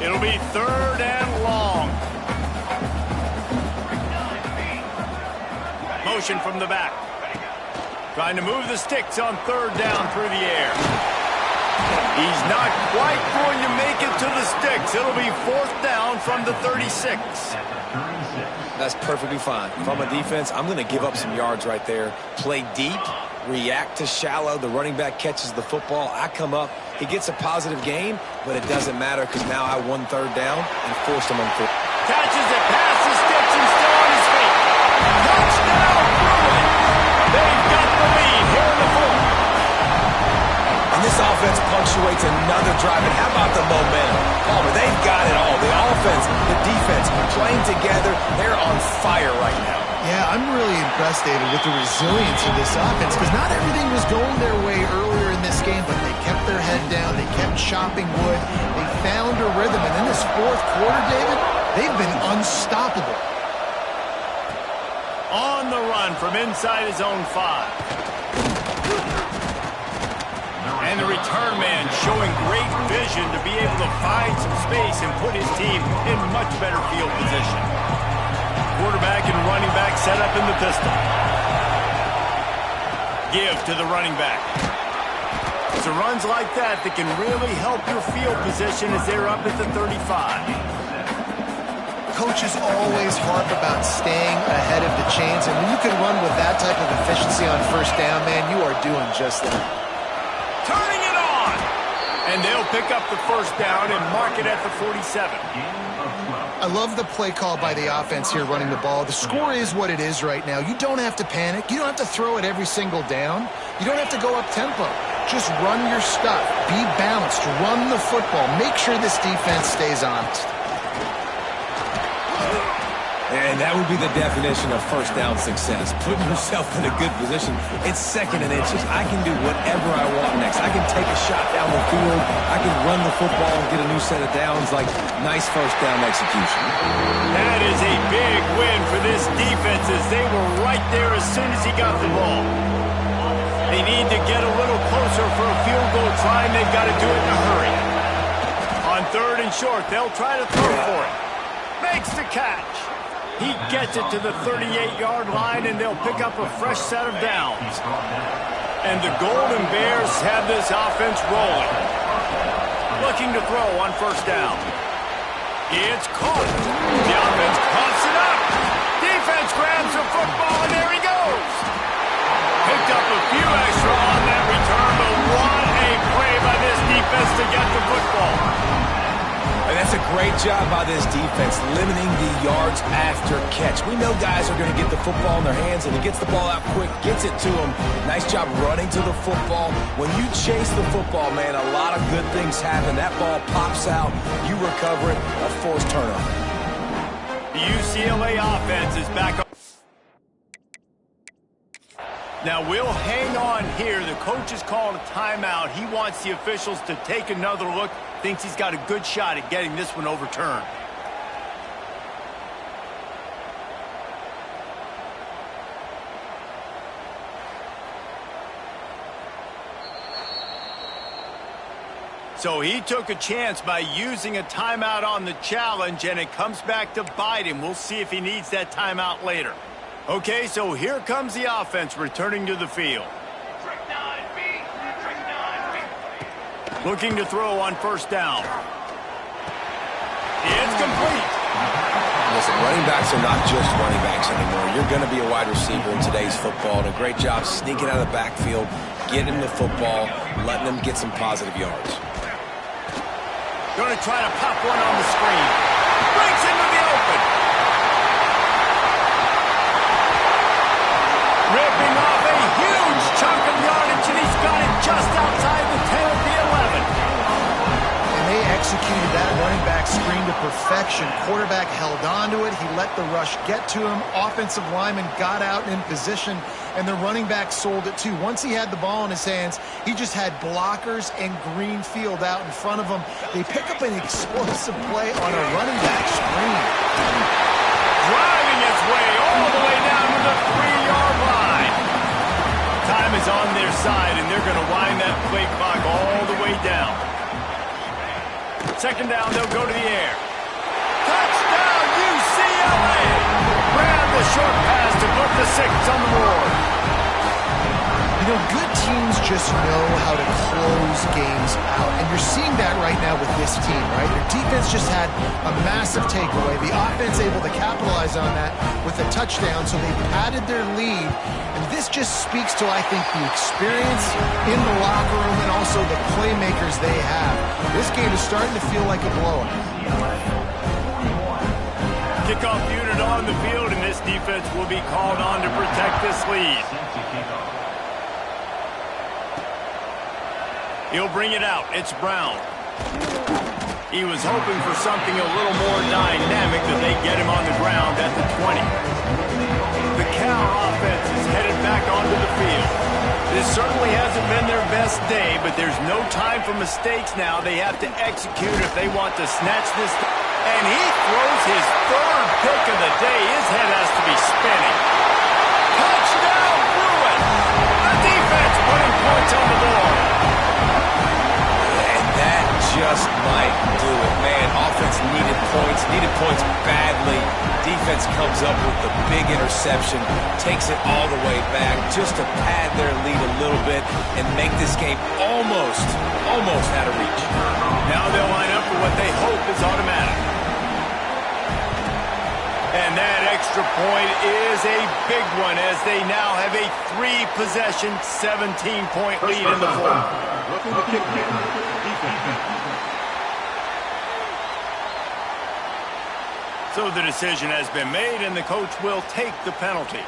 It'll be third and long. Motion from the back. Trying to move the sticks on third down through the air. He's not quite going to make it to the sticks. It'll be fourth down from the 36. That's perfectly fine. If I'm a defense, I'm going to give up some yards right there. Play deep, react to shallow. The running back catches the football. I come up. He gets a positive gain, but it doesn't matter because now I won third down and forced him on foot. Catches it, passes, Gibson still on his feet. Touchdown, Bruin! They've got the lead here in the fourth. And this offense punctuates another drive. And how about the momentum? Palmer, they've got it all. The offense, the defense, playing together. They're on fire right now. Yeah, I'm really impressed, David, with the resilience of this offense because not everything was going their way earlier in this game, but they kept their head down. They kept chopping wood. They found a rhythm. And in this fourth quarter, David, they've been unstoppable. On the run from inside his own 5. And the return man showing great vision to be able to find some space and put his team in much better field position. Quarterback and running back set up in the pistol. Give to the running back. It's runs like that that can really help your field position as they're up at the 35. Coaches always harp about staying ahead of the chains, and when you can run with that type of efficiency on first down, man, you are doing just that. Turning it on! And they'll pick up the first down and mark it at the 47. I love the play call by the offense here running the ball. The score is what it is right now. You don't have to panic. You don't have to throw it every single down. You don't have to go up tempo. Just run your stuff. Be balanced. Run the football. Make sure this defense stays honest. And that would be the definition of first down success. Putting yourself in a good position. It's second and inches. I can do whatever I want next. I can take a shot down the field. I can run the football and get a new set of downs. Like, nice first down execution. That is a big win for this defense as they were right there as soon as he got the ball. They need to get a little closer for a field goal try, and they've got to do it in a hurry. On third and short, they'll try to throw for it. Makes the catch. He gets it to the 38-yard line, and they'll pick up a fresh set of downs. And the Golden Bears have this offense rolling. Looking to throw on first down. It's caught. The offense pops it up. Defense grabs the football, and there he goes. Picked up a few extra on that return, but what a play by this defense to get the football. And that's a great job by this defense, limiting the yards after catch. We know guys are going to get the football in their hands, and he gets the ball out quick, gets it to them. Nice job running to the football. When you chase the football, man, a lot of good things happen. That ball pops out, you recover it, a forced turnover. The UCLA offense is back up. Now we'll hang on here. The coach has called a timeout. He wants the officials to take another look. Thinks he's got a good shot at getting this one overturned. So he took a chance by using a timeout on the challenge, and it comes back to bite him. We'll see if he needs that timeout later. Okay, so here comes the offense returning to the field. Looking to throw on first down. It's complete. Listen, running backs are not just running backs anymore. You're going to be a wide receiver in today's football. And a great job sneaking out of the backfield, getting the football, letting them get some positive yards. Going to try to pop one on the screen. Breaks into the open. Ripping off a huge chunk of yardage, and he's got it just outside the 10 of the 11. And they executed that running back screen to perfection. Quarterback held on to it. He let the rush get to him. Offensive lineman got out in position, and the running back sold it too. Once he had the ball in his hands, he just had blockers and green field out in front of him. They pick up an explosive play on a running back screen. Driving his way all the way down to the 3-yard line. Time is on their side, and they're going to wind that play clock all the way down. Second down, they'll go to the air. Touchdown, UCLA! Grab the short pass to put the 6 on the board. You know, good teams just know how to close games out. And you're seeing that right now with this team, right? Their defense just had a massive takeaway. The offense able to capitalize on that with a touchdown, so they padded their lead. And this just speaks to, I think, the experience in the locker room and also the playmakers they have. This game is starting to feel like a blowout. Kickoff unit on the field, and this defense will be called on to protect this lead. He'll bring it out. It's Brown. He was hoping for something a little more dynamic, that they get him on the ground at the 20. The Cal offense is headed back onto the field. This certainly hasn't been their best day, but there's no time for mistakes now. They have to execute if they want to snatch this. And he throws his third pick of the day. His head has to be spinning. Touchdown, Bruins! The defense putting points on the board. And that just might do it, man. Offense needed points badly. Defense comes up with the big interception, takes it all the way back just to pad their lead a little bit and make this game almost out of reach. Now they'll line up for what they hope is automatic. And that extra point is a big one, as they now have a 3-possession, 17-point lead in the fourth. So the decision has been made, and the coach will take the penalty.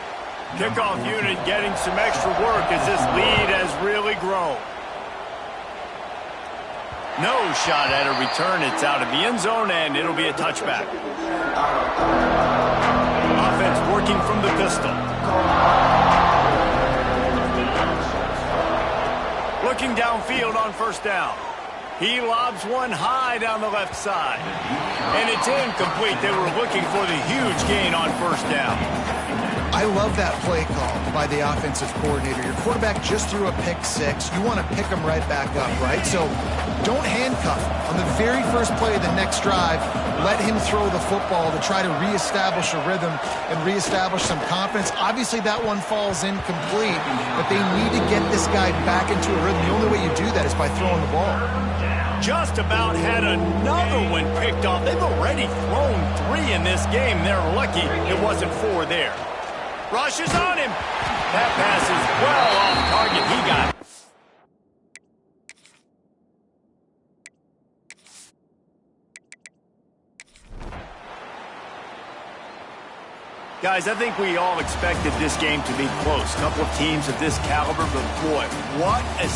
Kickoff unit getting some extra work as this lead has really grown. No shot at a return. It's out of the end zone, and it'll be a touchback. Offense working from the pistol. Looking downfield on first down. He lobs one high down the left side. And it's incomplete. They were looking for the huge gain on first down. I love that play call by the offensive coordinator. Your quarterback just threw a pick six. You want to pick him right back up, right? So don't handcuff him. On the very first play of the next drive, let him throw the football to try to reestablish a rhythm and reestablish some confidence. Obviously, that one falls incomplete, but they need to get this guy back into a rhythm. The only way you do that is by throwing the ball. Just about had another one picked off. They've already thrown 3 in this game. They're lucky it wasn't 4 there. Rushes on him. That pass is well off target. He got it. Guys, I think we all expected this game to be close. A couple of teams of this caliber, but boy, what a